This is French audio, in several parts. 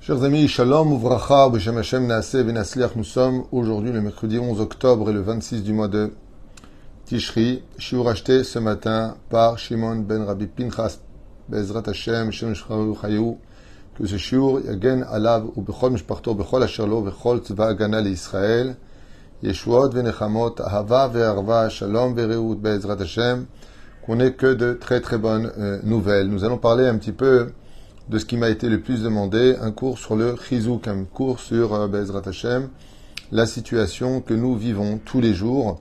Chers amis, Shalom, Uvracha, B'Shem Hashem, Naaseh, Benasliach, nous sommes aujourd'hui le mercredi 11 octobre et le 26 du mois de Tishri. Shiur acheté ce matin par Shimon ben Rabbi Pinchas, Be'ezrat Hashem, Shem Shcharu Chayou, que ce shiur yagen alav ou bechol mishparto, bechol asher lo, bechol tzva hagana l'Israël, Yeshuot venechamot, ahava ve'arva, shalom ve'reut, Be'ezrat Hashem, qu'on n'ait que de très très bonnes nouvelles. Nous allons parler un petit peu de ce qui m'a été le plus demandé, un cours sur le Chizouk, un cours sur Be'ezrat Hashem, la situation que nous vivons tous les jours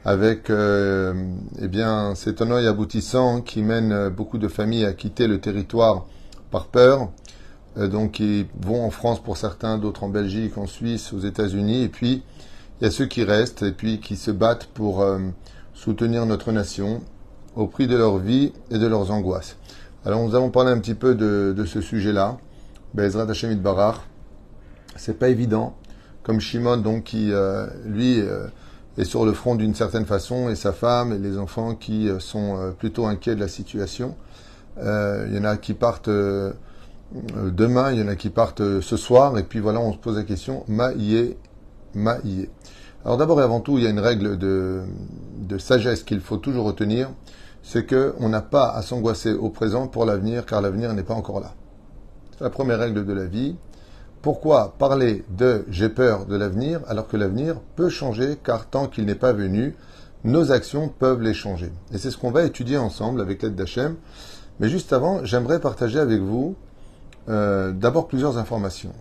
avec cet honneur aboutissant qui mène beaucoup de familles à quitter le territoire par peur, donc ils vont en France pour certains, d'autres en Belgique, en Suisse, aux États-Unis, et puis il y a ceux qui restent et puis qui se battent pour soutenir notre nation au prix de leur vie et de leurs angoisses. Alors nous allons parler un petit peu de ce sujet-là. Be'ezrat Hashem Yitbarach. C'est pas évident. Comme Shimon, donc, qui lui est sur le front d'une certaine façon, et sa femme et les enfants qui sont plutôt inquiets de la situation. Il y en a qui partent demain, il y en a qui partent ce soir, et puis voilà, on se pose la question, Ma'iyé. Alors d'abord et avant tout, il y a une règle de sagesse qu'il faut toujours retenir, c'est qu'on n'a pas à s'angoisser au présent pour l'avenir, car l'avenir n'est pas encore là. C'est la première règle de la vie. Pourquoi parler de « j'ai peur de l'avenir » alors que l'avenir peut changer, car tant qu'il n'est pas venu, nos actions peuvent les changer. Et c'est ce qu'on va étudier ensemble avec l'aide d'Hachem. Mais juste avant, j'aimerais partager avec vous d'abord plusieurs informations.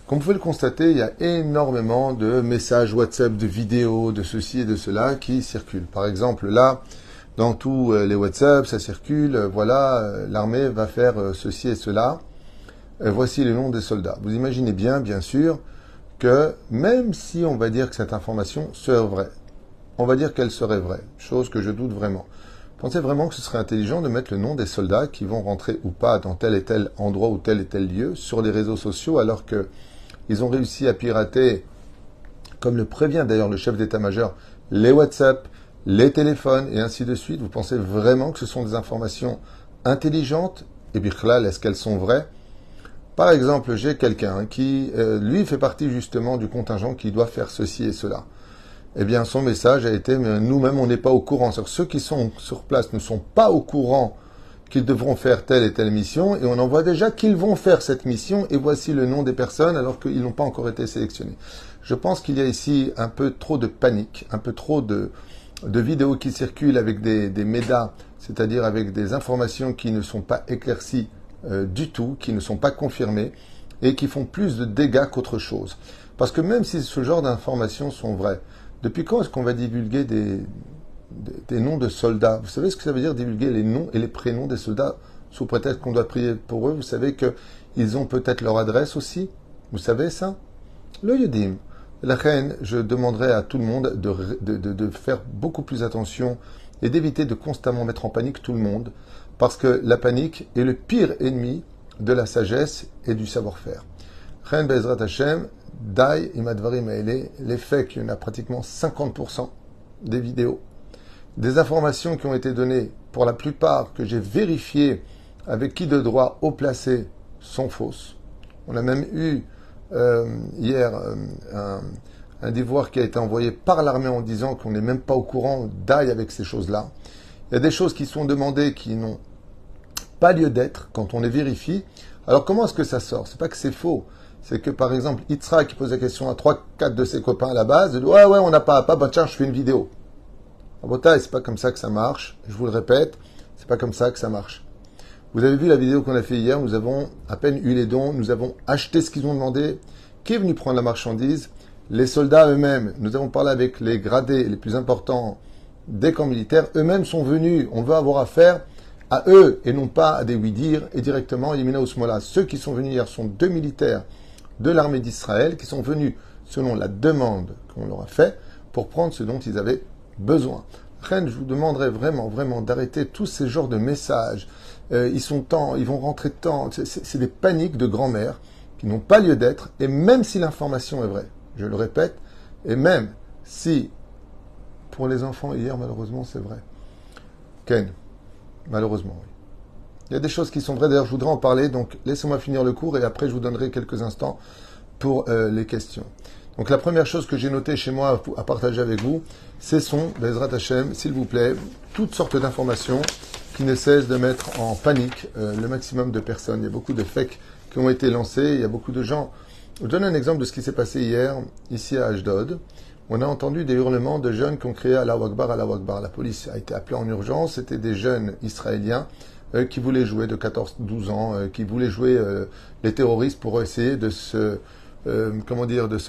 Comme vous pouvez le constater, il y a énormément de messages WhatsApp, de vidéos, de ceci et de cela qui circulent. Par exemple, là, dans tous les WhatsApp, ça circule, voilà, l'armée va faire ceci et cela. Voici les noms des soldats. Vous imaginez bien sûr, que même si on va dire que cette information serait vraie, on va dire qu'elle serait vraie, chose que je doute vraiment. Pensez vraiment que ce serait intelligent de mettre le nom des soldats qui vont rentrer ou pas dans tel et tel endroit ou tel et tel lieu sur les réseaux sociaux, alors qu'ils ont réussi à pirater, comme le prévient d'ailleurs le chef d'état-major, les WhatsApp, les téléphones et ainsi de suite. Vous pensez vraiment que ce sont des informations intelligentes? Et bichlal, est-ce qu'elles sont vraies? Par exemple, j'ai quelqu'un qui, lui, fait partie justement du contingent qui doit faire ceci et cela. Eh bien, son message a été, mais nous-mêmes, on n'est pas au courant. Ceux qui sont sur place ne sont pas au courant qu'ils devront faire telle et telle mission, et on en voit déjà qu'ils vont faire cette mission, et voici le nom des personnes, alors qu'ils n'ont pas encore été sélectionnés. Je pense qu'il y a ici un peu trop de panique, un peu trop de vidéos qui circulent avec des médas, c'est-à-dire avec des informations qui ne sont pas éclaircies du tout, qui ne sont pas confirmées et qui font plus de dégâts qu'autre chose. Parce que même si ce genre d'informations sont vraies, depuis quand est-ce qu'on va divulguer des noms de soldats? Vous savez ce que ça veut dire divulguer les noms et les prénoms des soldats sous prétexte qu'on doit prier pour eux? Vous savez qu'ils ont peut-être leur adresse aussi? Vous savez ça? Le Yodim. La reine, je demanderai à tout le monde de faire beaucoup plus attention et d'éviter de constamment mettre en panique tout le monde, parce que la panique est le pire ennemi de la sagesse et du savoir-faire. Reine Be'ezrat Hashem, Dai Imadvarim Aele, les faits qu'il y en a pratiquement 50% des vidéos, des informations qui ont été données, pour la plupart que j'ai vérifiées avec qui de droit haut placé, sont fausses. On a même eu hier un devoir qui a été envoyé par l'armée en disant qu'on n'est même pas au courant d'aille avec ces choses-là. Il y a des choses qui sont demandées qui n'ont pas lieu d'être quand on les vérifie. Alors comment est-ce que ça sort? C'est pas que c'est faux. C'est que par exemple, Yitzhak qui pose la question à 3-4 de ses copains à la base, il dit ouais, on n'a pas, bah tiens, je fais une vidéo. Rabotai, c'est pas comme ça que ça marche. Je vous le répète, c'est pas comme ça que ça marche. Vous avez vu la vidéo qu'on a fait hier, nous avons à peine eu les dons, nous avons acheté ce qu'ils ont demandé. Qui est venu prendre la marchandise? Les soldats eux-mêmes. Nous avons parlé avec les gradés les plus importants des camps militaires. Eux-mêmes sont venus. On veut avoir affaire à eux et non pas à des oui-dire et directement Yemina Ousmola. Ceux qui sont venus hier sont 2 militaires de l'armée d'Israël qui sont venus selon la demande qu'on leur a faite pour prendre ce dont ils avaient besoin. Reine, je vous demanderai vraiment d'arrêter tous ces genres de messages. Ils vont rentrer tant. C'est des paniques de grand-mère qui n'ont pas lieu d'être, et même si l'information est vraie, je le répète, et même si, pour les enfants, hier, malheureusement, c'est vrai. Ken, malheureusement, oui. Il y a des choses qui sont vraies, d'ailleurs je voudrais en parler, donc laissez-moi finir le cours et après je vous donnerai quelques instants pour les questions. Donc la première chose que j'ai notée chez moi à partager avec vous, ce sont, Bezrat Hashem, s'il vous plaît, toutes sortes d'informations qui ne cessent de mettre en panique le maximum de personnes. Il y a beaucoup de fakes qui ont été lancés, il y a beaucoup de gens. Je vous donne un exemple de ce qui s'est passé hier, ici à Ashdod. On a entendu des hurlements de jeunes qui ont crié Allahu Akbar, Allahu Akbar. La police a été appelée en urgence, c'était des jeunes israéliens qui voulaient jouer de 14-12 ans, qui voulaient jouer les terroristes pour essayer de se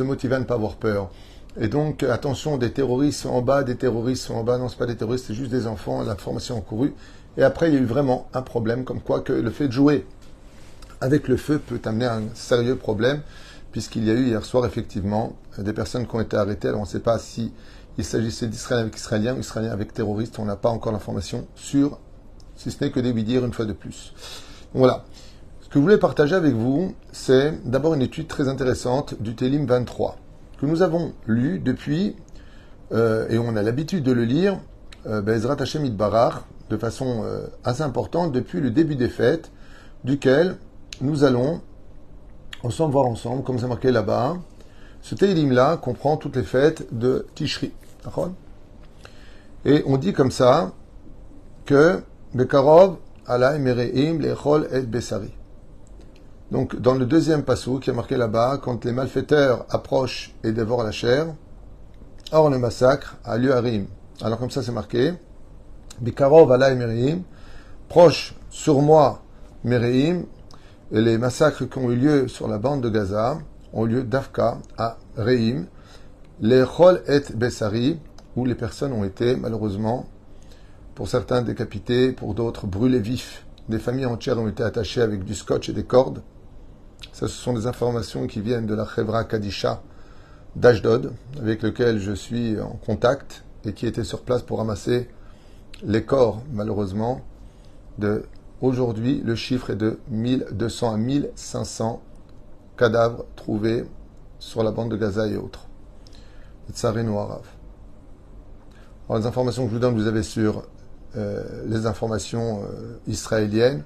motiver à ne pas avoir peur. Et donc, attention, des terroristes en bas, des terroristes en bas. Non, c'est pas des terroristes, c'est juste des enfants. L'information a couru. Et après, il y a eu vraiment un problème, comme quoi que le fait de jouer avec le feu peut amener un sérieux problème, puisqu'il y a eu hier soir, effectivement, des personnes qui ont été arrêtées. Alors, on ne sait pas si il s'agissait d'Israéliens avec Israéliens ou Israéliens avec terroristes. On n'a pas encore l'information sûre, si ce n'est que des oui-dire une fois de plus. Voilà. Ce que je voulais partager avec vous, c'est d'abord une étude très intéressante du Télim 23, que nous avons lu depuis, et on a l'habitude de le lire, Bezrat Hashem Yitbarach, de façon assez importante, depuis le début des fêtes, duquel nous allons ensemble voir ensemble, comme c'est marqué là-bas, ce Télim-là comprend toutes les fêtes de Tishri. Et on dit comme ça que Bekarov Alay Mereim Lechol et Besari. Donc, dans le deuxième passou qui est marqué là-bas, quand les malfaiteurs approchent et dévorent la chair, or le massacre a lieu à Rim. Alors, comme ça, c'est marqué, Bekarov Alay Mereim, proche sur moi Mereim, et les massacres qui ont eu lieu sur la bande de Gaza ont eu lieu d'Afka à Reim, les Chol et Bessari, où les personnes ont été, malheureusement, pour certains décapités, pour d'autres brûlés vifs. Des familles entières ont été attachées avec du scotch et des cordes. Ça, ce sont des informations qui viennent de la Chevra Kadisha d'Ashdod, avec lequel je suis en contact et qui était sur place pour ramasser les corps, malheureusement, de aujourd'hui. Le chiffre est de 1200 à 1500 cadavres trouvés sur la bande de Gaza et autres. Tsarenu Arav. Alors, les informations que je vous donne, vous avez sur les informations israéliennes,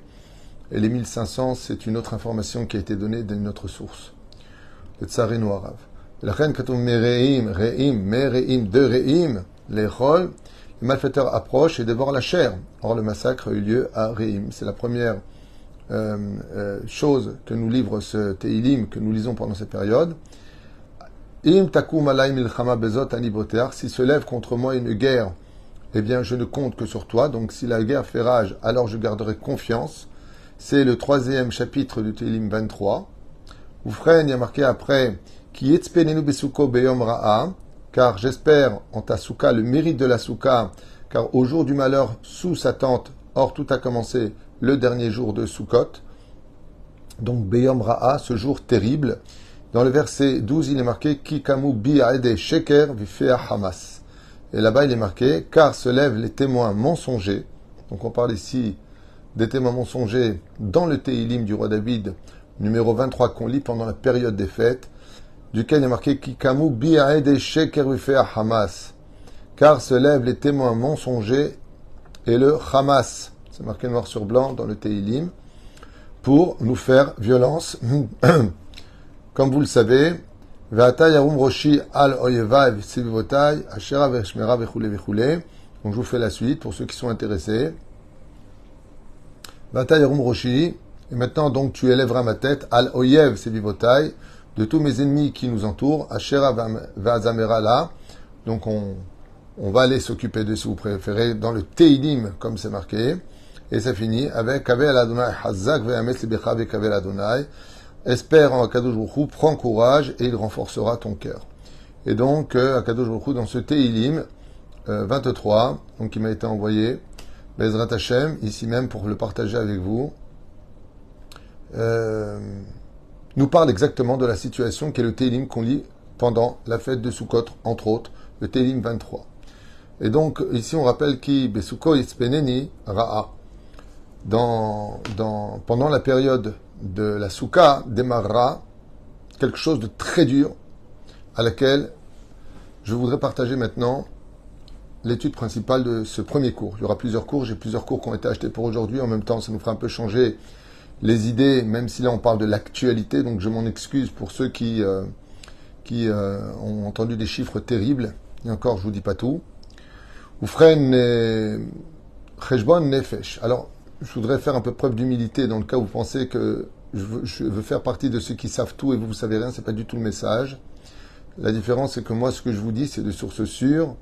et les 1500, c'est une autre information qui a été donnée d'une autre source. Le Tsarenu Arav. La reine Katou Mereim, Reim, Mereim, de Reim, les Chol, les malfaiteurs approchent et dévorent la chair. Or, le massacre a eu lieu à Reim. C'est la première chose que nous livre ce Teilim, que nous lisons pendant cette période. Im takum alay milchama bezot ani boteach, si se lève contre moi une guerre, eh bien je ne compte que sur toi. Donc si la guerre fait rage, alors je garderai confiance. C'est le 3e chapitre du Teilim 23. Oufren, il y a marqué après, Ki yetzpenenu besuko beyom ra'a, car j'espère en ta souka le mérite de la souka, car au jour du malheur, sous sa tente, or tout a commencé le dernier jour de Sukkot. Donc beyom ra'a, ce jour terrible. Dans le verset 12, il est marqué Ki kamu bi'ade sheker vifea Hamas. Et là-bas, il est marqué car se lèvent les témoins mensongers. Donc on parle ici des témoins mensongers dans le Teilim du roi David, numéro 23 qu'on lit pendant la période des fêtes, duquel il est marqué Ki kamu bi'ade sheker vifea Hamas. Car se lèvent les témoins mensongers et le Hamas. C'est marqué noir sur blanc dans le Teilim pour nous faire violence. Comme vous le savez, donc je vous fais la suite pour ceux qui sont intéressés. Et maintenant donc tu élèveras ma tête al oyev sevivotai, de tous mes ennemis qui nous entourent, Ashera vazamera là. Donc on va aller s'occuper de, si vous préférez, dans le Teilim comme c'est marqué, et ça finit avec Kavel Adonai Hazak ve'amet libecha ve'kavel Adonai. Espère en Akadosh Baruch Hu, prends courage et il renforcera ton cœur. Et donc, Akadosh Baruch Hu, dans ce Teilim 23, donc qui m'a été envoyé, Bezrat Hashem, ici même pour le partager avec vous, nous parle exactement de la situation qui est le Teilim qu'on lit pendant la fête de Sukkot, entre autres, le Teilim 23. Et donc, ici on rappelle qui Besuko Yitzpeneni Ra'a. Pendant la période de la Souka démarrera quelque chose de très dur à laquelle je voudrais partager maintenant l'étude principale de ce premier cours. Il y aura plusieurs cours, j'ai plusieurs cours qui ont été achetés pour aujourd'hui. En même temps, ça nous fera un peu changer les idées, même si là on parle de l'actualité, donc je m'en excuse pour ceux qui ont entendu des chiffres terribles. Et encore, je vous dis pas tout. Oufren Cheshbon Nefesh. Alors, je voudrais faire un peu preuve d'humilité dans le cas où vous pensez que je veux faire partie de ceux qui savent tout et vous savez rien, c'est pas du tout le message. La différence, c'est que moi, ce que je vous dis, c'est de sources sûres,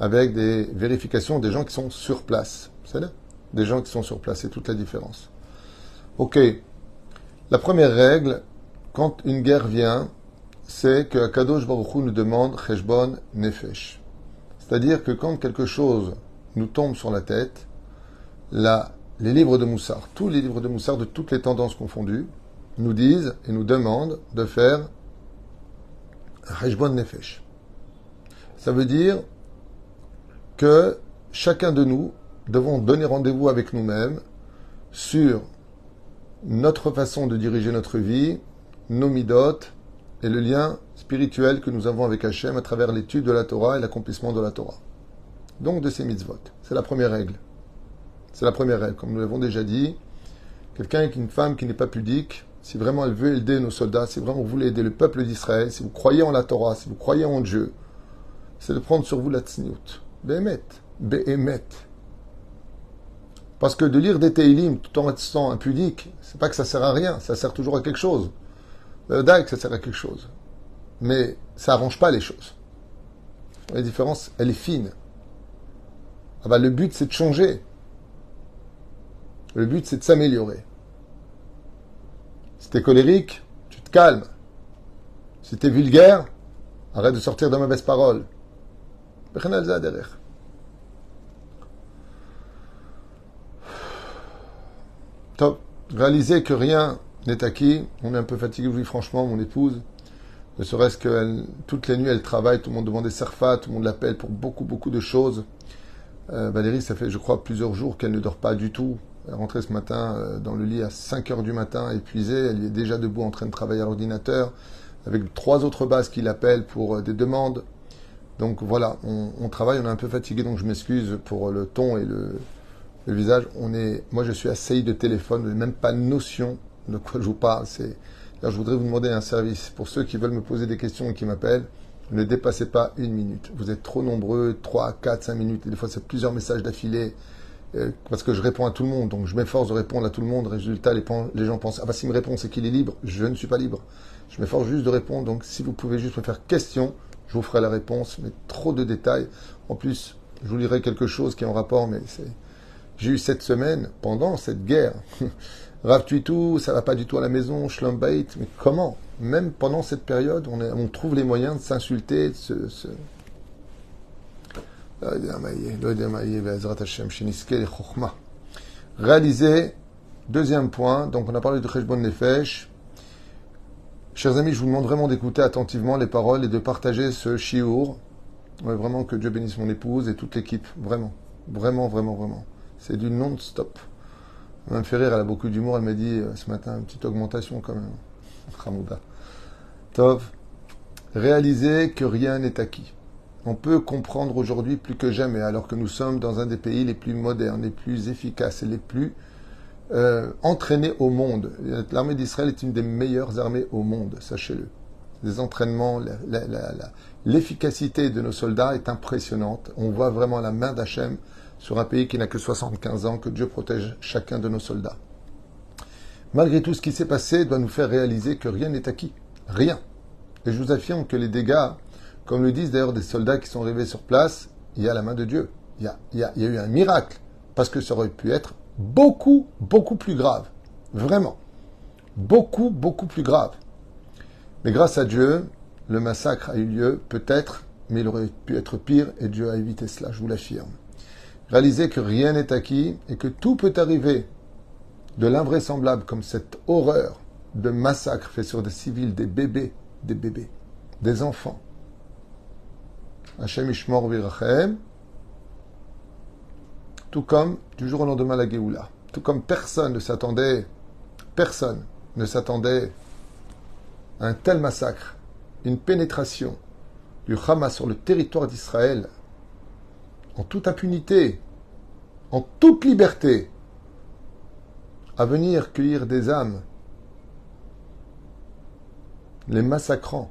avec des vérifications des gens qui sont sur place. C'est là, des gens qui sont sur place, c'est toute la différence. Ok. La première règle, quand une guerre vient, c'est que Kadosh Baruch Hu nous demande Cheshbon Nefesh. C'est-à-dire que quand quelque chose nous tombe sur la tête, les livres de Moussar, tous les livres de Moussar de toutes les tendances confondues, nous disent et nous demandent de faire Cheshbon Nefesh. Ça veut dire que chacun de nous devons donner rendez-vous avec nous-mêmes sur notre façon de diriger notre vie, nos midot et le lien spirituel que nous avons avec Hachem à travers l'étude de la Torah et l'accomplissement de la Torah. Donc de ces mitzvot. C'est la première règle. C'est la première règle. Comme nous l'avons déjà dit, quelqu'un avec une femme qui n'est pas pudique, si vraiment elle veut aider nos soldats, si vraiment vous voulez aider le peuple d'Israël, si vous croyez en la Torah, si vous croyez en Dieu, c'est de prendre sur vous la tzniut. Behemet. Behemet. Parce que de lire des Teilim tout en restant impudique, c'est pas que ça sert à rien, ça sert toujours à quelque chose. Daïk, ça sert à quelque chose. Mais ça arrange pas les choses. La différence, elle est fine. Ah bah, le but, c'est de changer. Le but, c'est de s'améliorer. Si t'es colérique, tu te calmes. Si t'es vulgaire, arrête de sortir de mauvaises paroles. Derrière. Top. Réalisez que rien n'est acquis. On est un peu fatigué, oui, franchement, mon épouse. Ne serait-ce que toutes les nuits, elle travaille. Tout le monde demande des serfats, tout le monde l'appelle pour beaucoup, beaucoup de choses. Valérie, ça fait, je crois, plusieurs jours qu'elle ne dort pas du tout. Elle est rentrée ce matin dans le lit à 5 heures du matin, épuisée. Elle est déjà debout en train de travailler à l'ordinateur, avec 3 autres bases qui l'appellent pour des demandes. Donc voilà, on travaille, on est un peu fatigué, donc je m'excuse pour le ton et le visage. Moi, je suis assailli de téléphone, je n'ai même pas notion de quoi je vous parle. Alors, je voudrais vous demander un service. Pour ceux qui veulent me poser des questions et qui m'appellent, ne dépassez pas 1 minute. Vous êtes trop nombreux, 3, 4, 5 minutes. Et des fois, c'est plusieurs messages d'affilée. Parce que je réponds à tout le monde. Donc, je m'efforce de répondre à tout le monde. Résultat, les gens pensent, ah bah, s'il me répond, c'est qu'il est libre. Je ne suis pas libre. Je m'efforce juste de répondre. Donc, si vous pouvez juste me faire question, je vous ferai la réponse. Mais trop de détails. En plus, je vous lirai quelque chose qui est en rapport, mais j'ai eu cette semaine, pendant cette guerre, Rav Tuitou, ça va pas du tout à la maison, Shlom Bait, mais comment? Même pendant cette période, on trouve les moyens de s'insulter, de se... Réaliser, deuxième point, donc on a parlé de Cheshbon Nefesh. Chers amis, je vous demande vraiment d'écouter attentivement les paroles et de partager ce shiur. Ouais, vraiment que Dieu bénisse mon épouse et toute l'équipe, vraiment, vraiment, vraiment, vraiment. C'est du non-stop. Elle m'a fait rire, elle a beaucoup d'humour. Elle m'a dit ce matin une petite augmentation quand même. Ramouda. Tov. Réaliser que rien n'est acquis. On peut comprendre aujourd'hui plus que jamais, alors que nous sommes dans un des pays les plus modernes, les plus efficaces et les plus entraînés au monde. L'armée d'Israël est une des meilleures armées au monde, sachez-le. Les entraînements, l'efficacité de nos soldats est impressionnante. On voit vraiment la main d'Hachem sur un pays qui n'a que 75 ans, que Dieu protège chacun de nos soldats. Malgré tout ce qui s'est passé, doit nous faire réaliser que rien n'est acquis. Rien. Et je vous affirme que les dégâts, comme le disent d'ailleurs des soldats qui sont arrivés sur place, il y a la main de Dieu. Il y a eu un miracle. Parce que ça aurait pu être beaucoup, beaucoup plus grave. Vraiment. Beaucoup, beaucoup plus grave. Mais grâce à Dieu, le massacre a eu lieu, peut-être, mais il aurait pu être pire et Dieu a évité cela, je vous l'affirme. Réalisez que rien n'est acquis et que tout peut arriver de l'invraisemblable comme cette horreur de massacre fait sur des civils, des bébés, des enfants. Hachem Ishmor Virachem, tout comme du jour au lendemain la Géoula, tout comme personne ne s'attendait à un tel massacre, une pénétration du Hamas sur le territoire d'Israël en toute impunité, en toute liberté, à venir cueillir des âmes, les massacrant,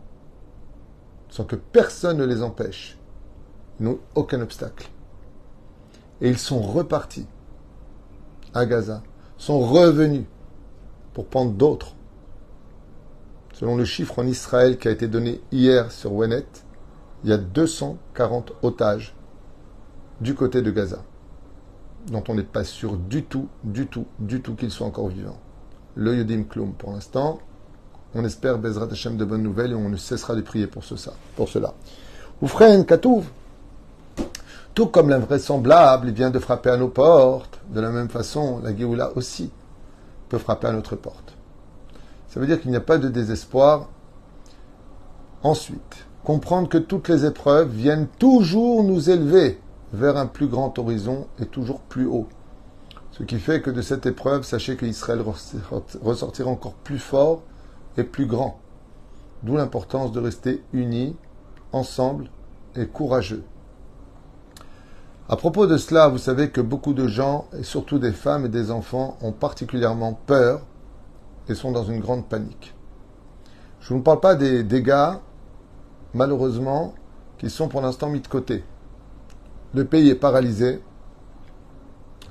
sans que personne ne les empêche. Ils n'ont aucun obstacle. Et ils sont repartis à Gaza, sont revenus pour prendre d'autres. Selon le chiffre en Israël qui a été donné hier sur Wenet, il y a 240 otages du côté de Gaza, dont on n'est pas sûr du tout qu'ils soient encore vivants. Le Yodim Kloum pour l'instant. On espère Bezrat Hashem de bonnes nouvelles et on ne cessera de prier pour cela. Oufren Katouv, tout comme l'invraisemblable, il vient de frapper à nos portes. De la même façon, la Géoula aussi peut frapper à notre porte. Ça veut dire qu'il n'y a pas de désespoir. Ensuite, comprendre que toutes les épreuves viennent toujours nous élever vers un plus grand horizon et toujours plus haut. Ce qui fait que de cette épreuve, sachez qu'Israël ressortira encore plus fort et plus grand. D'où l'importance de rester unis, ensemble et courageux. À propos de cela, vous savez que beaucoup de gens, et surtout des femmes et des enfants, ont particulièrement peur et sont dans une grande panique. Je ne vous parle pas des dégâts, malheureusement, qui sont pour l'instant mis de côté. Le pays est paralysé.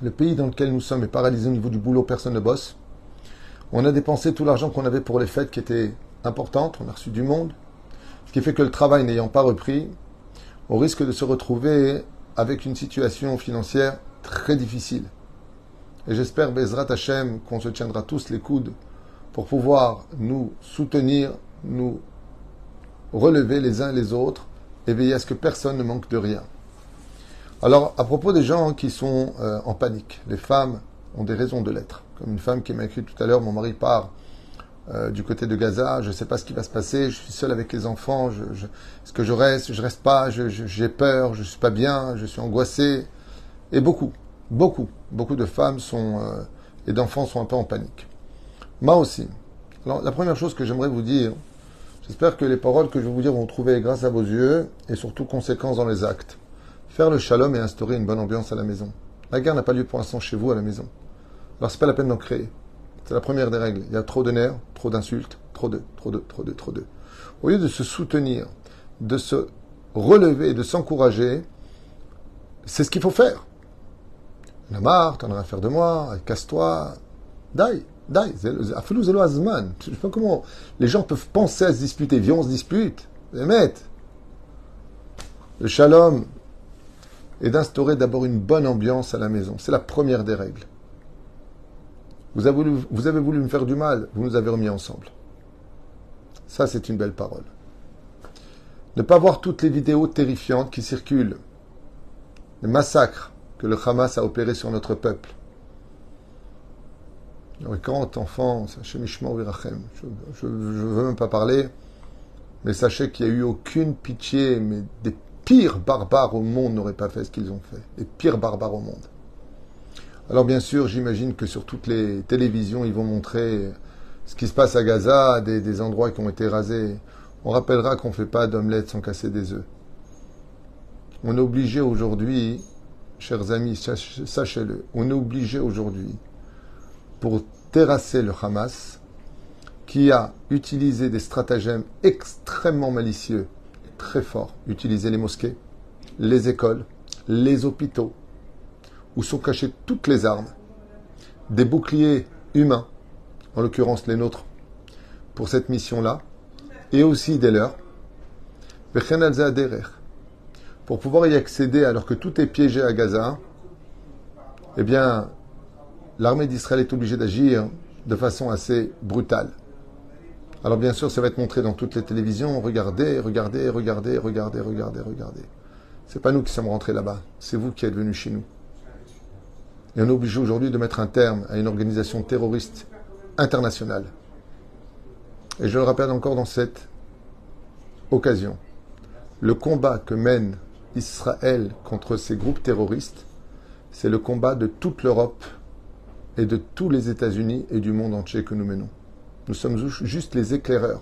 Le pays dans lequel nous sommes est paralysé au niveau du boulot, personne ne bosse. On a dépensé tout l'argent qu'on avait pour les fêtes qui étaient importantes, on a reçu du monde, ce qui fait que le travail n'ayant pas repris, on risque de se retrouver avec une situation financière très difficile. Et j'espère, Bezrat Hashem, qu'on se tiendra tous les coudes pour pouvoir nous soutenir, nous relever les uns les autres et veiller à ce que personne ne manque de rien. Alors, à propos des gens qui sont en panique, les femmes ont des raisons de l'être. Comme une femme qui m'a écrit tout à l'heure, mon mari part du côté de Gaza, je ne sais pas ce qui va se passer, je suis seul avec les enfants, est-ce que je reste pas, j'ai peur, je ne suis pas bien, je suis angoissé. Et beaucoup de femmes et d'enfants sont un peu en panique. Moi aussi. Alors, la première chose que j'aimerais vous dire, j'espère que les paroles que je vais vous dire vont trouver grâce à vos yeux et surtout conséquences dans les actes. Faire le shalom et instaurer une bonne ambiance à la maison. La guerre n'a pas lieu pour l'instant chez vous à la maison. Alors c'est pas la peine d'en créer. C'est la première des règles. Il y a trop de nerfs, trop d'insultes, trop de. Au lieu de se soutenir, de se relever et de s'encourager, c'est ce qu'il faut faire. On a marre, t'en as rien à faire de moi, casse-toi. Dai. Afilou zelo azman. Je sais pas comment les gens peuvent penser à se disputer. Viens, on se dispute. Les mettre. Le shalom est d'instaurer d'abord une bonne ambiance à la maison. C'est la première des règles. Vous avez voulu me faire du mal, vous nous avez remis ensemble. Ça, c'est une belle parole. Ne pas voir toutes les vidéos terrifiantes qui circulent, les massacres que le Hamas a opérés sur notre peuple. Les 40 enfants, je ne veux même pas parler, mais sachez qu'il n'y a eu aucune pitié, mais des pires barbares au monde n'auraient pas fait ce qu'ils ont fait. Les pires barbares au monde. Alors bien sûr, j'imagine que sur toutes les télévisions, ils vont montrer ce qui se passe à Gaza, des endroits qui ont été rasés. On rappellera qu'on ne fait pas d'omelette sans casser des œufs. On est obligé aujourd'hui, chers amis, sachez-le, on est obligé aujourd'hui, pour terrasser le Hamas, qui a utilisé des stratagèmes extrêmement malicieux, très forts, utiliser les mosquées, les écoles, les hôpitaux, où sont cachées toutes les armes, des boucliers humains, en l'occurrence les nôtres, pour cette mission-là, et aussi des leurs, pour pouvoir y accéder alors que tout est piégé à Gaza, eh bien, l'armée d'Israël est obligée d'agir de façon assez brutale. Alors bien sûr, ça va être montré dans toutes les télévisions, regardez. C'est pas nous qui sommes rentrés là-bas, c'est vous qui êtes venus chez nous. Et on est obligé aujourd'hui de mettre un terme à une organisation terroriste internationale. Et je le rappelle encore dans cette occasion. Le combat que mène Israël contre ces groupes terroristes, c'est le combat de toute l'Europe et de tous les États-Unis et du monde entier que nous menons. Nous sommes juste les éclaireurs.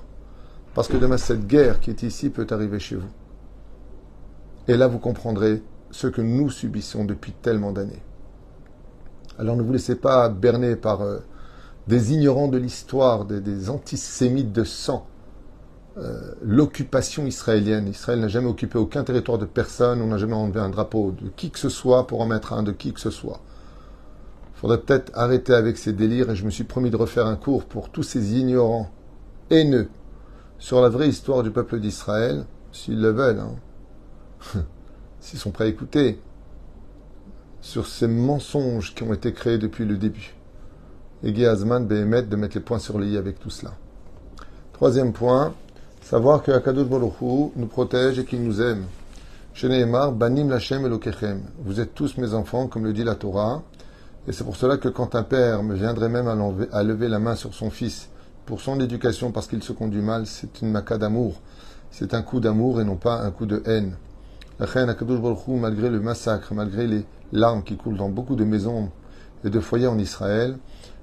Parce que demain, cette guerre qui est ici peut arriver chez vous. Et là, vous comprendrez ce que nous subissons depuis tellement d'années. Alors ne vous laissez pas berner par des ignorants de l'histoire, des antisémites de sang. L'occupation israélienne. Israël n'a jamais occupé aucun territoire de personne, on n'a jamais enlevé un drapeau de qui que ce soit pour en mettre un de qui que ce soit. Il faudrait peut-être arrêter avec ces délires et je me suis promis de refaire un cours pour tous ces ignorants haineux sur la vraie histoire du peuple d'Israël, s'ils le veulent, hein. S'ils sont prêts à écouter, sur ces mensonges qui ont été créés depuis le début. Egi Azman Behemet de mettre les points sur les i avec tout cela. Troisième point, savoir que Akadosh Baruch Hu nous protège et qu'il nous aime. Shneimar Banim Lachem Elokechem. Vous êtes tous mes enfants, comme le dit la Torah. Et c'est pour cela que quand un père me viendrait même à lever la main sur son fils pour son éducation parce qu'il se conduit mal, c'est une maca d'amour. C'est un coup d'amour et non pas un coup de haine. La reine Akadosh Baruch Hu, malgré le massacre, malgré les larmes qui coulent dans beaucoup de maisons et de foyers en Israël,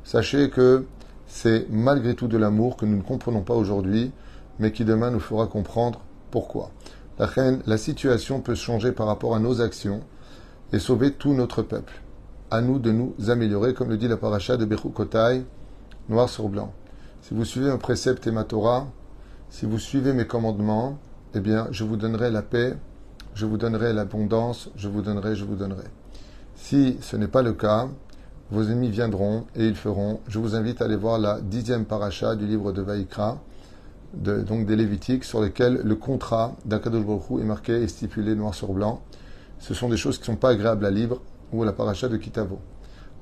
sachez que c'est malgré tout de l'amour que nous ne comprenons pas aujourd'hui, mais qui demain nous fera comprendre pourquoi. La reine, la situation peut changer par rapport à nos actions et sauver tout notre peuple. À nous de nous améliorer, comme le dit la paracha de Bechukotai, noir sur blanc. Si vous suivez mes préceptes et ma Torah, si vous suivez mes commandements, eh bien, je vous donnerai la paix, je vous donnerai l'abondance, je vous donnerai. Si ce n'est pas le cas, vos ennemis viendront et ils feront. Je vous invite à aller voir la 10e paracha du livre de Vaïkra, donc des Lévitiques, sur lesquels le contrat d'Akadosh Baruch Hu est marqué et stipulé noir sur blanc. Ce sont des choses qui ne sont pas agréables à lire, ou à la paracha de Kitavo.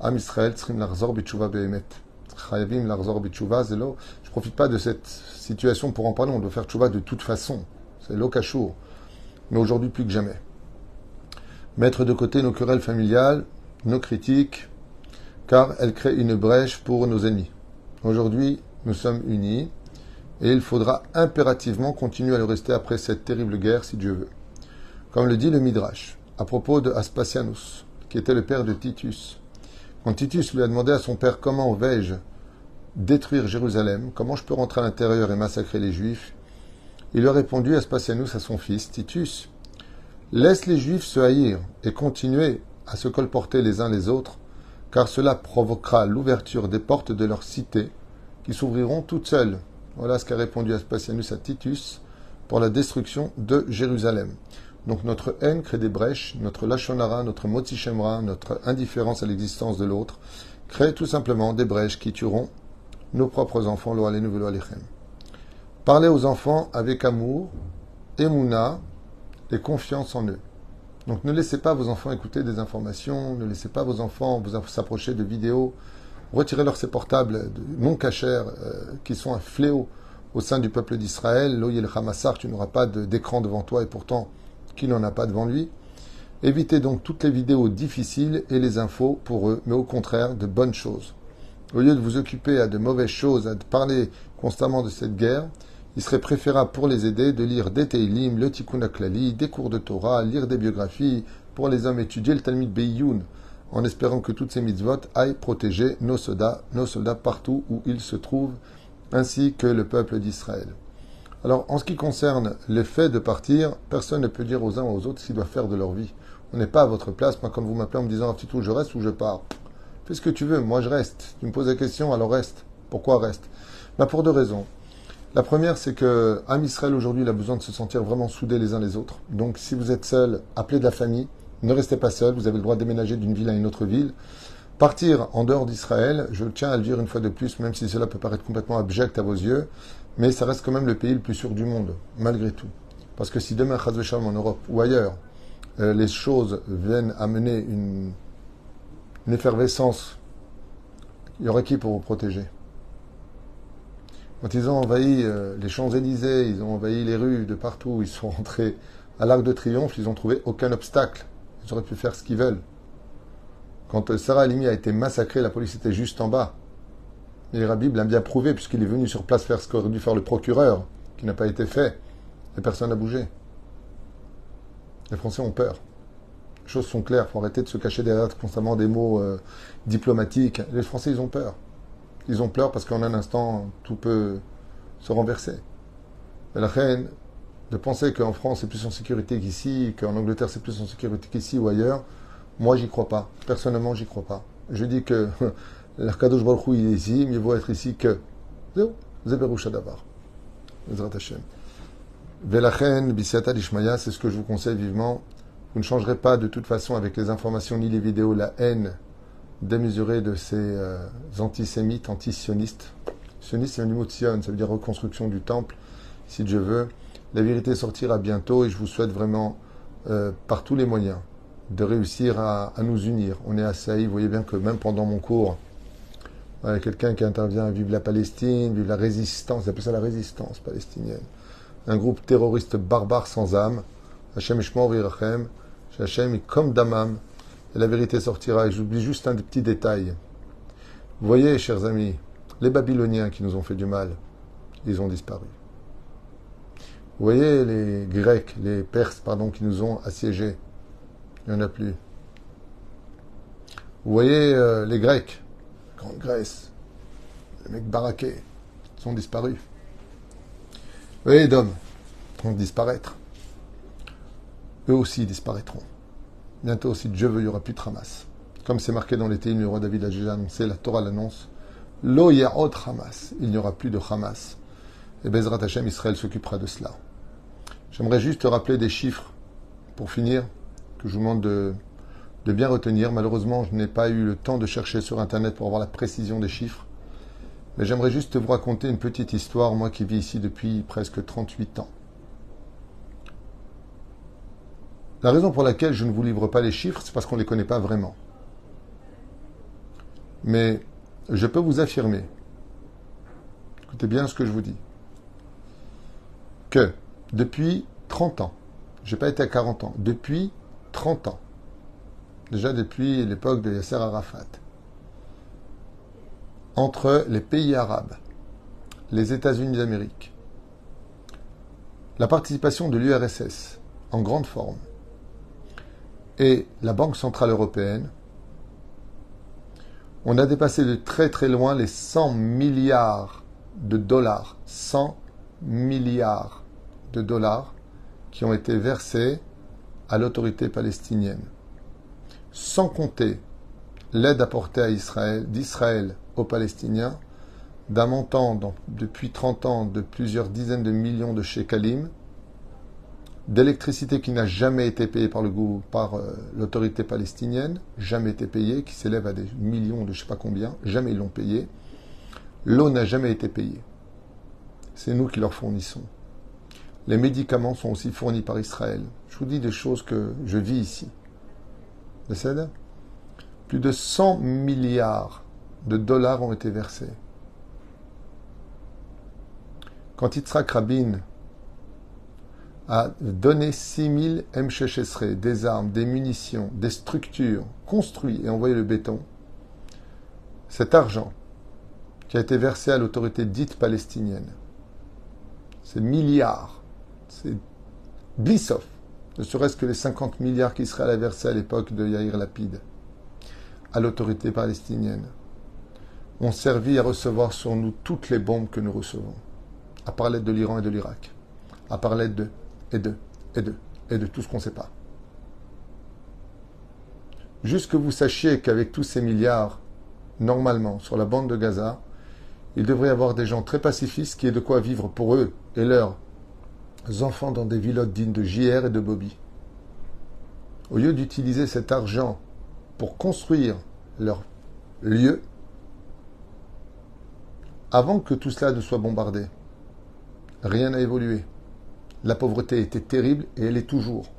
Am Israël, Tzrim Larzor Bitshuva Behemet. Chayavim Larzor Bitshuva, Zelo. Je ne profite pas de cette situation pour en parler, on doit faire tchouva de toute façon. C'est l'okachour. Mais aujourd'hui plus que jamais. Mettre de côté nos querelles familiales, nos critiques, car elles créent une brèche pour nos ennemis. Aujourd'hui, nous sommes unis et il faudra impérativement continuer à le rester après cette terrible guerre, si Dieu veut. Comme le dit le Midrash, à propos de Aspasianus, qui était le père de Titus. Quand Titus lui a demandé à son père comment vais-je détruire Jérusalem, comment je peux rentrer à l'intérieur et massacrer les Juifs, il lui a répondu Aspasianus à son fils, Titus, laisse les Juifs se haïr et continuer à se colporter les uns les autres, car cela provoquera l'ouverture des portes de leur cité, qui s'ouvriront toutes seules. Voilà ce qu'a répondu Aspasianus à Titus pour la destruction de Jérusalem. Donc notre haine crée des brèches, notre lachonara, notre motzi shemra, notre indifférence à l'existence de l'autre, crée tout simplement des brèches qui tueront nos propres enfants, lo alenu velo alechem. Parlez aux enfants avec amour, émouna et confiance en eux. Donc ne laissez pas vos enfants écouter des informations, ne laissez pas vos enfants vous s'approcher de vidéos, retirez-leur ces portables non cachers qui sont un fléau au sein du peuple d'Israël. Lo yel hamassar, tu n'auras pas d'écran devant toi et pourtant qui n'en a pas devant lui. Évitez donc toutes les vidéos difficiles et les infos pour eux, mais au contraire de bonnes choses. Au lieu de vous occuper à de mauvaises choses, à parler constamment de cette guerre, il serait préférable pour les aider de lire des Teilim, le Tikkun HaKlali, des cours de Torah, lire des biographies, pour les hommes étudier le Talmud Be'iyun, en espérant que toutes ces mitzvot aillent protéger nos soldats partout où ils se trouvent, ainsi que le peuple d'Israël. Alors, en ce qui concerne le fait de partir, personne ne peut dire aux uns ou aux autres ce qu'ils doivent faire de leur vie. On n'est pas à votre place. Moi, quand vous m'appelez en me disant « Titou, je reste ou je pars ?» Fais ce que tu veux, moi je reste. Tu me poses la question, alors reste. Pourquoi reste? Pour deux raisons. La première, c'est que Am Israël aujourd'hui, il a besoin de se sentir vraiment soudés les uns les autres. Donc, si vous êtes seul, appelez de la famille. Ne restez pas seul. Vous avez le droit de déménager d'une ville à une autre ville. Partir en dehors d'Israël, je tiens à le dire une fois de plus, même si cela peut paraître complètement abject à vos yeux, mais ça reste quand même le pays le plus sûr du monde, malgré tout. Parce que si demain, Chas v'Shalom, en Europe ou ailleurs, les choses viennent amener une effervescence, il y aurait qui pour vous protéger? Quand ils ont envahi les Champs-Élysées, ils ont envahi les rues de partout, ils sont rentrés à l'Arc de Triomphe, ils n'ont trouvé aucun obstacle. Ils auraient pu faire ce qu'ils veulent. Quand Sarah Halimi a été massacrée, la police était juste en bas. Et le Rabbi l'a bien prouvé, puisqu'il est venu sur place faire ce qu'aurait dû faire le procureur, qui n'a pas été fait. Et personne n'a bougé. Les Français ont peur. Les choses sont claires, il faut arrêter de se cacher derrière constamment des mots diplomatiques. Les Français, ils ont peur. Ils ont peur parce qu'en un instant, tout peut se renverser. Et la reine, de penser qu'en France c'est plus en sécurité qu'ici, qu'en Angleterre c'est plus en sécurité qu'ici ou ailleurs, moi j'y crois pas. Personnellement, j'y crois pas. Je dis que l'Arkadosh Baruch Hu, il est ici, mieux vaut être ici que Zeberoucha Davar. Ezrat Hashem. Velachen, Bisiata Lishmaya, c'est ce que je vous conseille vivement. Vous ne changerez pas de toute façon avec les informations ni les vidéos la haine démesurée de ces antisémites, anti-sionistes. Sioniste, c'est un mot de Sion, ça veut dire reconstruction du temple, si Dieu veut. La vérité sortira bientôt et je vous souhaite vraiment, par tous les moyens, de réussir à nous unir. On est assaillis, vous voyez bien que même pendant mon cours, il y a quelqu'un qui intervient, vive la Palestine, vive la résistance, ils appellent ça la résistance palestinienne. Un groupe terroriste barbare sans âme. Hachem Ishmor Virachem, Hachem est comme Damam, et la vérité sortira. Et j'oublie juste un petit détail. Vous voyez, chers amis, les Babyloniens qui nous ont fait du mal, ils ont disparu. Vous voyez les Grecs, les Perses, pardon, qui nous ont assiégés, il n'y en a plus. Vous voyez les Grecs, Grande Grèce, les mecs baraqués, ils ont disparu. Vous voyez les Dômes, vont disparaître. Eux aussi disparaîtront. Bientôt, si Dieu veut, il n'y aura plus de Hamas. Comme c'est marqué dans les Télim, le roi David a déjà annoncé, la Torah l'annonce, Lo ya'od Hamas, il n'y aura plus de Hamas. Et Bezrat Hashem, Israël s'occupera de cela. J'aimerais juste rappeler des chiffres, pour finir, que je vous demande de bien retenir. Malheureusement, je n'ai pas eu le temps de chercher sur Internet pour avoir la précision des chiffres. Mais j'aimerais juste vous raconter une petite histoire, moi qui vis ici depuis presque 38 ans. La raison pour laquelle je ne vous livre pas les chiffres, c'est parce qu'on ne les connaît pas vraiment. Mais je peux vous affirmer, écoutez bien ce que je vous dis, que depuis 30 ans, je n'ai pas été à 40 ans, depuis 30 ans, déjà depuis l'époque de Yasser Arafat, entre les pays arabes, les États-Unis d'Amérique, la participation de l'URSS en grande forme et la Banque Centrale Européenne, on a dépassé de très très loin les 100 milliards de dollars, 100 milliards de dollars qui ont été versés à l'autorité palestinienne. Sans compter l'aide apportée à Israël, d'Israël aux Palestiniens, d'un montant depuis 30 ans de plusieurs dizaines de millions de shekalim, d'électricité qui n'a jamais été payée par l'autorité palestinienne, jamais été payée, qui s'élève à des millions de je ne sais pas combien, jamais ils l'ont payée. L'eau n'a jamais été payée. C'est nous qui leur fournissons. Les médicaments sont aussi fournis par Israël. Je vous dis des choses que je vis ici. Décède ? Plus de 100 milliards de dollars ont été versés. Quand Yitzhak Rabin a donné 6000 M-Sheshesre, des armes, des munitions, des structures, construit et envoyé le béton, cet argent qui a été versé à l'autorité dite palestinienne, ces milliards, c'est Blissoff, ne serait-ce que les 50 milliards qu'Israël a versés à l'époque de Yair Lapid, à l'autorité palestinienne, ont servi à recevoir sur nous toutes les bombes que nous recevons, à part l'aide de l'Iran et de l'Irak, à part l'aide de tout ce qu'on ne sait pas. Juste que vous sachiez qu'avec tous ces milliards, normalement, sur la bande de Gaza, il devrait y avoir des gens très pacifistes qui aient de quoi vivre pour eux et leurs enfants dans des villottes dignes de JR et de Bobby. Au lieu d'utiliser cet argent pour construire leur lieu, avant que tout cela ne soit bombardé, rien n'a évolué. La pauvreté était terrible et elle est toujours.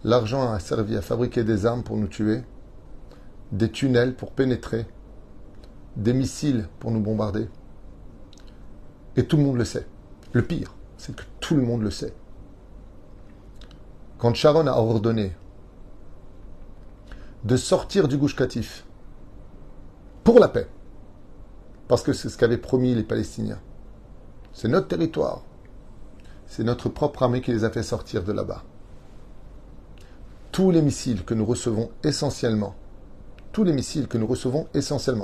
L'argent a servi à fabriquer des armes pour nous tuer, des tunnels pour pénétrer, des missiles pour nous bombarder. Et tout le monde le sait. Le pire, c'est que tout le monde le sait. Quand Sharon a ordonné de sortir du Gush Katif pour la paix, parce que c'est ce qu'avaient promis les Palestiniens, c'est notre territoire, c'est notre propre armée qui les a fait sortir de là-bas. Tous les missiles que nous recevons essentiellement,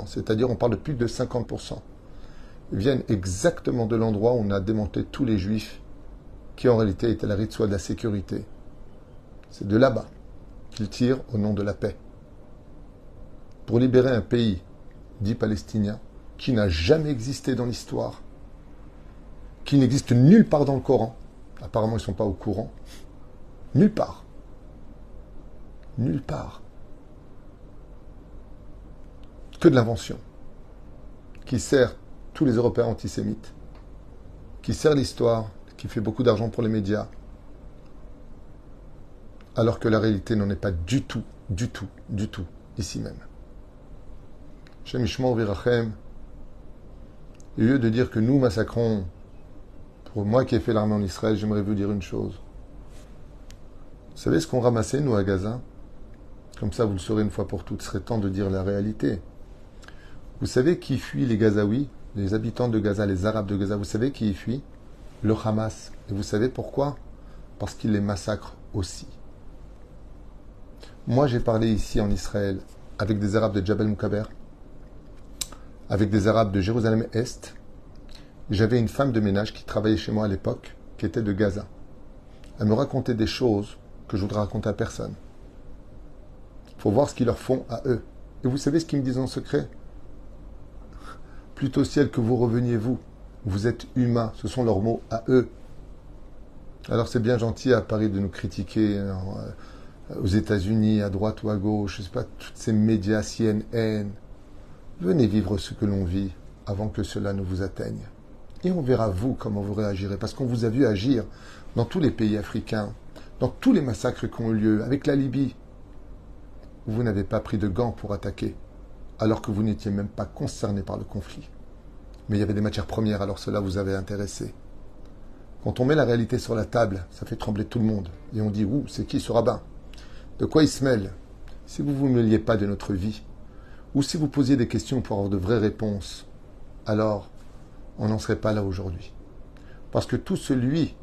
c'est-à-dire on parle de plus de 50%, viennent exactement de l'endroit où on a démonté tous les juifs qui en réalité est à la Ritzwa de la sécurité. C'est de là-bas qu'ils tirent au nom de la paix. Pour libérer un pays dit palestinien, qui n'a jamais existé dans l'histoire, qui n'existe nulle part dans le Coran. Apparemment, ils ne sont pas au courant. Nulle part. Nulle part. Que de l'invention. Qui sert tous les Européens antisémites. Qui sert l'histoire, qui fait beaucoup d'argent pour les médias. Alors que la réalité n'en est pas du tout, ici même. Shem Yishmor Virachem, au lieu de dire que nous massacrons, pour moi qui ai fait l'armée en Israël, j'aimerais vous dire une chose. Vous savez ce qu'on ramassait, nous, à Gaza? Comme ça, vous le saurez une fois pour toutes. Il serait temps de dire la réalité. Vous savez qui fuit les Gazaouis, les habitants de Gaza, les Arabes de Gaza? Vous savez qui y fuit? Le Hamas. Et vous savez pourquoi? Parce qu'ils les massacrent aussi. Moi, j'ai parlé ici en Israël avec des Arabes de Jabal Moukaber, avec des Arabes de Jérusalem-Est. J'avais une femme de ménage qui travaillait chez moi à l'époque, qui était de Gaza. Elle me racontait des choses que je voudrais raconter à personne. Il faut voir ce qu'ils leur font à eux. Et vous savez ce qu'ils me disent en secret? Plutôt ciel que vous reveniez vous. Vous êtes humains. Ce sont leurs mots à eux. Alors c'est bien gentil à Paris de nous critiquer aux États-Unis, à droite ou à gauche. Je sais pas, tous ces médias CNN. Venez vivre ce que l'on vit avant que cela ne vous atteigne. Et on verra vous comment vous réagirez. Parce qu'on vous a vu agir dans tous les pays africains, dans tous les massacres qui ont eu lieu, avec la Libye. Vous n'avez pas pris de gants pour attaquer, alors que vous n'étiez même pas concerné par le conflit. Mais il y avait des matières premières, alors cela vous avait intéressé. Quand on met la réalité sur la table, ça fait trembler tout le monde. Et on dit, ouh, c'est qui ce rabbin? De quoi il se mêle? Si vous ne vous mêliez pas de notre vie, ou si vous posiez des questions pour avoir de vraies réponses, alors on n'en serait pas là aujourd'hui. Parce que tout celui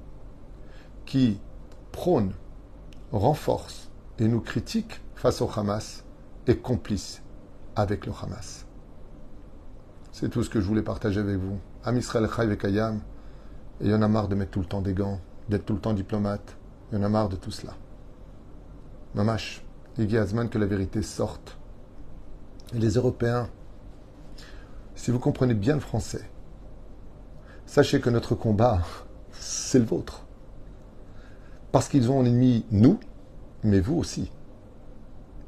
qui prône, renforce et nous critique face au Hamas est complice avec le Hamas. C'est tout ce que je voulais partager avec vous. Am Israël Chai Vekayam, et il y en a marre de mettre tout le temps des gants, d'être tout le temps diplomate. Il y en a marre de tout cela. Mamash, Igi Azman, que la vérité sorte. Et les Européens, si vous comprenez bien le français, sachez que notre combat, c'est le vôtre. Parce qu'ils ont en ennemi nous, mais vous aussi.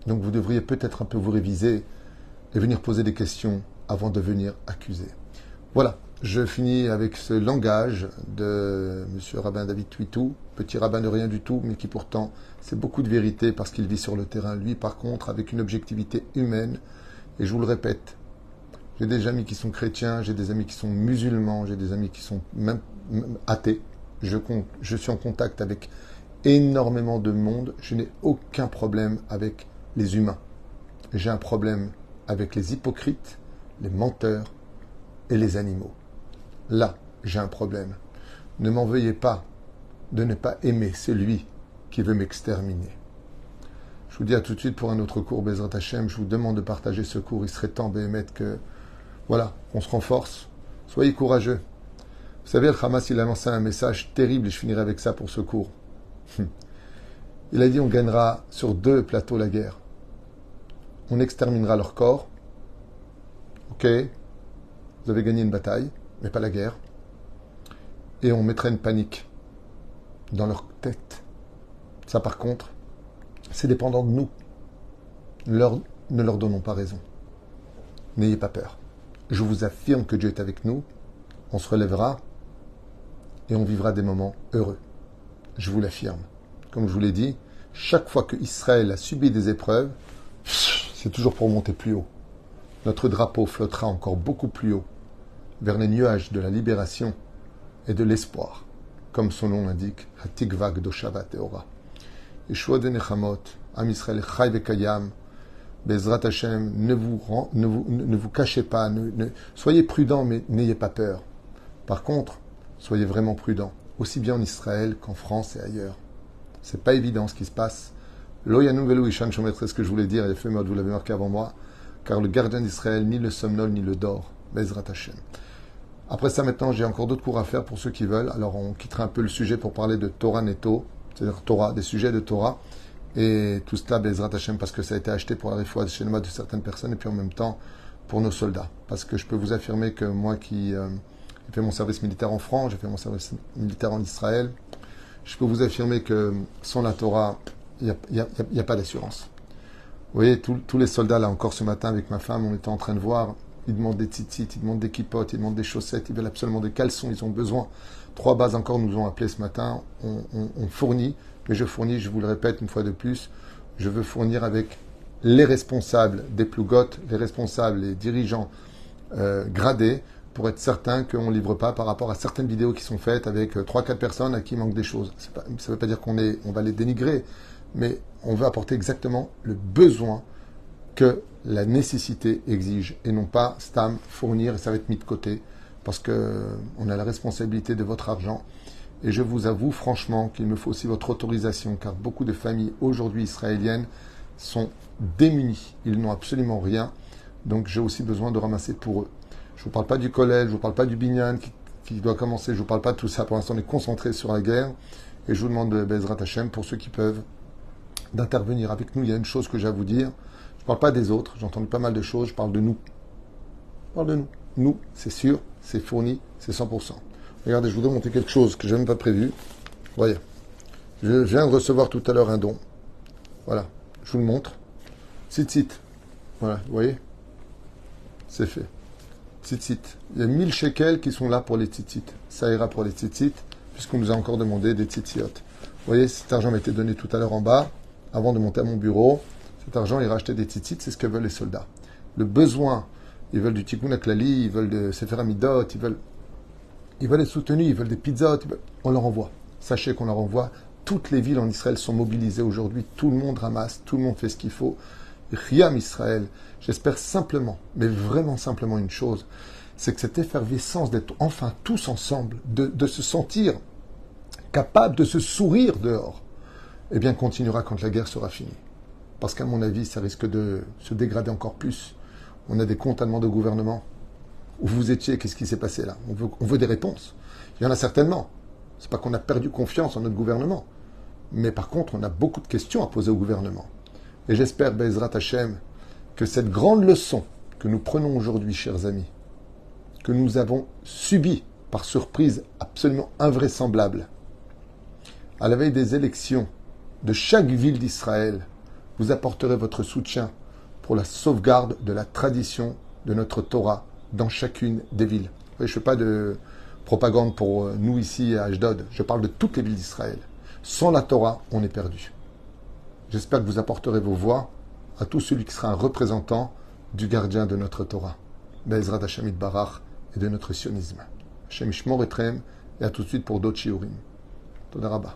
Donc vous devriez peut-être un peu vous réviser et venir poser des questions avant de venir accuser. Voilà, je finis avec ce langage de M. Rabbin David Twitou, petit rabbin de rien du tout, mais qui pourtant, c'est beaucoup de vérité parce qu'il vit sur le terrain. Lui, par contre, avec une objectivité humaine, et je vous le répète, j'ai des amis qui sont chrétiens, j'ai des amis qui sont musulmans, j'ai des amis qui sont même athées. Je suis en contact avec énormément de monde. Je n'ai aucun problème avec les humains. J'ai un problème avec les hypocrites, les menteurs et les animaux. Là, j'ai un problème. Ne m'en veuillez pas de ne pas aimer celui qui veut m'exterminer. Je vous dis à tout de suite pour un autre cours, Bezrat Hashem. Je vous demande de partager ce cours. Il serait temps, Béhémet, que, voilà, qu'on se renforce. Soyez courageux. Vous savez, le Hamas, il a lancé un message terrible, et je finirai avec ça pour ce cours. Il a dit, on gagnera sur 2 plateaux la guerre. On exterminera leur corps. Ok, vous avez gagné une bataille, mais pas la guerre. Et on mettra une panique dans leur tête. Ça, par contre, c'est dépendant de nous. Ne leur donnons pas raison. N'ayez pas peur. Je vous affirme que Dieu est avec nous. On se relèvera et on vivra des moments heureux. Je vous l'affirme. Comme je vous l'ai dit, chaque fois que Israël a subi des épreuves, c'est toujours pour monter plus haut. Notre drapeau flottera encore beaucoup plus haut, vers les nuages de la libération et de l'espoir, comme son nom l'indique, Hatikva Gdoshava Teora. Yeshua de Nechamot, Am Israël Chai Vekayam, Bezrat Hashem, ne vous cachez pas, soyez prudents, mais n'ayez pas peur. Par contre, soyez vraiment prudents, aussi bien en Israël qu'en France et ailleurs. C'est pas évident ce qui se passe. Lo Yanou Velu Ishan Shomer, c'est ce que je voulais dire, et fait vous l'avez marqué avant moi, car le gardien d'Israël ni le somnole ni le dort. Bezrat Hashem. Après ça, maintenant, j'ai encore d'autres cours à faire pour ceux qui veulent. Alors, on quittera un peu le sujet pour parler de Torah Netto, c'est-à-dire Torah, des sujets de Torah. Et tout cela, Bezrat Hashem, parce que ça a été acheté pour la réfoua chez de certaines personnes, et puis en même temps, pour nos soldats. Parce que je peux vous affirmer que moi qui ai fait mon service militaire en France, j'ai fait mon service militaire en Israël, je peux vous affirmer que sans la Torah, il n'y a pas d'assurance. Vous voyez, tous les soldats, là encore ce matin, avec ma femme, on était en train de voir, ils demandent des tzitzit, ils demandent des kippotes, ils demandent des chaussettes, ils veulent absolument des caleçons, ils ont besoin. 3 bases encore nous ont appelés ce matin, on fournit, mais je fournis, je vous le répète une fois de plus, je veux fournir avec les responsables des plougotes, les responsables, les dirigeants gradés, pour être certain qu'on ne livre pas par rapport à certaines vidéos qui sont faites avec 3-4 personnes à qui il manque des choses. Ça ne veut pas dire on va les dénigrer, mais on veut apporter exactement le besoin que la nécessité exige et non pas stam fournir et ça va être mis de côté parce qu'on a la responsabilité de votre argent. Et je vous avoue franchement qu'il me faut aussi votre autorisation car beaucoup de familles aujourd'hui israéliennes sont démunies. Ils n'ont absolument rien. Donc j'ai aussi besoin de ramasser pour eux. Je ne vous parle pas du collège, je ne vous parle pas du binyan qui doit commencer, je ne vous parle pas de tout ça. Pour l'instant, on est concentré sur la guerre. Et je vous demande de Bezrat Hashem, pour ceux qui peuvent, d'intervenir avec nous. Il y a une chose que j'ai à vous dire. Je ne parle pas des autres, j'ai entendu pas mal de choses, je parle de nous. Je parle de nous. Nous, c'est sûr, c'est fourni, c'est 100%. Regardez, je voudrais montrer quelque chose que je n'ai même pas prévu. Voyez, je viens de recevoir tout à l'heure un don. Voilà, je vous le montre. Tzitzit. Voilà, vous voyez, c'est fait. Tzitzit. Il y a 1000 shekels qui sont là pour les tzitzit. Ça ira pour les tzitzit, puisqu'on nous a encore demandé des tzitzit. Vous voyez, cet argent m'a été donné tout à l'heure en bas, avant de monter à mon bureau. Cet argent ira acheter des tzitzit, c'est ce que veulent les soldats. Le besoin, ils veulent du tikkun haklali, ils veulent de sefer hamidot, ils veulent être soutenus, ils veulent des pizzas, on leur envoie. Sachez qu'on leur envoie. Toutes les villes en Israël sont mobilisées aujourd'hui. Tout le monde ramasse, tout le monde fait ce qu'il faut. Riam Israël, j'espère simplement, mais vraiment simplement une chose, c'est que cette effervescence d'être enfin tous ensemble, de se sentir capable de se sourire dehors, eh bien continuera quand la guerre sera finie. Parce qu'à mon avis, ça risque de se dégrader encore plus. On a des comptes à demander au gouvernement. Où vous étiez, qu'est-ce qui s'est passé là ? On veut des réponses. Il y en a certainement. C'est pas qu'on a perdu confiance en notre gouvernement. Mais par contre, on a beaucoup de questions à poser au gouvernement. Et j'espère, Bezrat Hashem, que cette grande leçon que nous prenons aujourd'hui, chers amis, que nous avons subie par surprise absolument invraisemblable, à la veille des élections de chaque ville d'Israël, vous apporterez votre soutien pour la sauvegarde de la tradition de notre Torah dans chacune des villes. Je ne fais pas de propagande pour nous ici à Ashdod, je parle de toutes les villes d'Israël. Sans la Torah, on est perdu. J'espère que vous apporterez vos voix à tout celui qui sera un représentant du gardien de notre Torah, Be'ezrat Hashem Barach, et de notre sionisme. Hashem Ishmor Etrem, et à tout de suite pour d'autres shiurim. Toda Rabba.